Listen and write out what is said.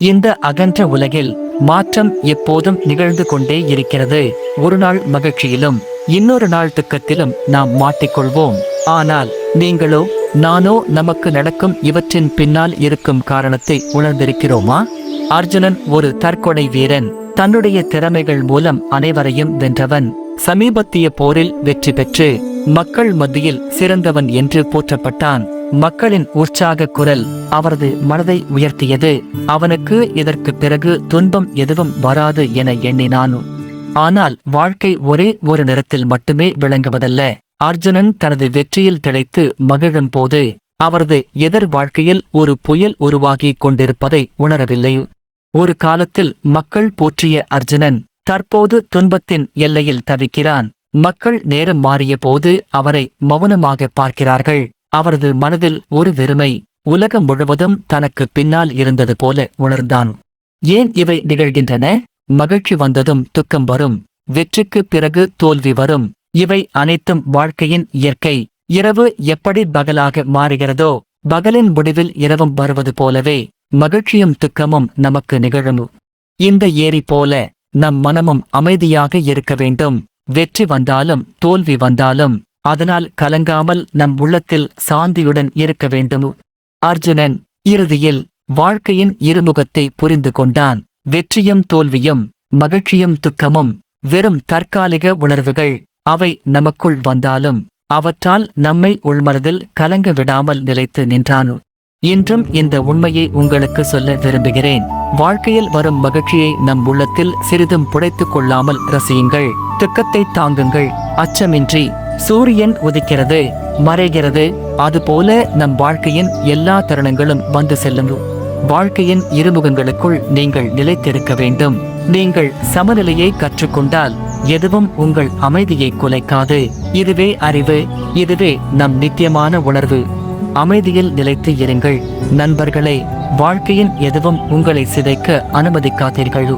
இந்த அகன்ற உலகில் மாற்றம் எப்போதும் நிகழ்ந்து கொண்டே இருக்கிறது. ஒரு நாள் மகிழ்ச்சியிலும் இன்னொரு நாள் துக்கத்திலும் நாம் மாட்டிக்கொள்வோம். ஆனால் நீங்களோ நானோ நமக்கு நடக்கும் இவற்றின் பின்னால் இருக்கும் காரணத்தை உணர்ந்திருக்கிறோமா? அர்ஜுனன் ஒரு தற்கொலை வீரன். தன்னுடைய திறமைகள் மூலம் அனைவரையும் வென்றவன். சமீபத்திய போரில் வெற்றி பெற்று மக்கள் மத்தியில் சிறந்தவன் என்று போற்றப்பட்டான். மக்களின் உற்சாக குரல் அவரது மனதை உயர்த்தியது. அவனுக்கு இதற்கு பிறகு துன்பம் எதுவும் வராது என எண்ணினான். ஆனால் வாழ்க்கை ஒரே ஒரு நிறத்தில் மட்டுமே விளங்குவதல்ல. அர்ஜுனன் தனது வெற்றியில் திளைத்து மகிழும் போது அவரது எதிர் வாழ்க்கையில் ஒரு புயல் உருவாகி கொண்டிருப்பதை உணரவில்லை. ஒரு காலத்தில் மக்கள் போற்றிய அர்ஜுனன் தற்போது துன்பத்தின் எல்லையில் தவிக்கிறான். மக்கள் நேரம் மாறிய போது அவரை மௌனமாக பார்க்கிறார்கள். அவரது மனதில் ஒரு வெறுமை, உலகம் முழுவதும் தனக்கு பின்னால் இருந்தது போல உணர்ந்தான். ஏன் இவை நிகழ்கின்றன? மகிழ்ச்சி வந்ததும் துக்கம் வரும், வெற்றிக்கு பிறகு தோல்வி வரும். இவை அனைத்தும் வாழ்க்கையின் இயற்கை. இரவு எப்படி பகலாக மாறுகிறதோ, பகலின் முடிவில் இரவும் வருவது போலவே மகிழ்ச்சியும் துக்கமும் நமக்கு நிகழும். இந்த ஏரி போல நம் மனமும் அமைதியாக இருக்க வேண்டும். வெற்றி வந்தாலும் தோல்வி வந்தாலும் அதனால் கலங்காமல் நம் உள்ளத்தில் சாந்தியுடன் இருக்க வேண்டும். அர்ஜுனன் இறுதியில் வாழ்க்கையின் இருமுகத்தை புரிந்து கொண்டான். வெற்றியும் தோல்வியும், மகிழ்ச்சியும் துக்கமும் வெறும் தற்காலிக உணர்வுகள். அவை நமக்குள் வந்தாலும் அவற்றால் நம்மை உள்மனதில் கலங்க விடாமல் நிலைத்து நின்றான். இன்றும் இந்த உண்மையை உங்களுக்கு சொல்ல விரும்புகிறேன். வாழ்க்கையில் வரும் மகிழ்ச்சியை நம் உள்ளத்தில் சிறிதும் புடைத்துக் கொள்ளாமல் ரசியுங்கள். துக்கத்தை தாங்குங்கள், அச்சமின்றி. சூரியன் உதிக்கிறது, மறைகிறது, அதுபோல நம் வாழ்க்கையின் எல்லா தருணங்களும் வந்து செல்லும். வாழ்க்கையின் இருமுகங்களுக்குள் நீங்கள் நிலைத்திருக்க வேண்டும். நீங்கள் சமநிலையை கற்றுக்கொண்டால் எதுவும் உங்கள் அமைதியை குலைக்காது. இதுவே அறிவு, இதுவே நம் நித்தியமான உணர்வு. அமைதியில் நிலைத்து இருங்கள் நண்பர்களே. வாழ்க்கையின் எதுவும் உங்களை சிதைக்க அனுமதிக்காதீர்கள்.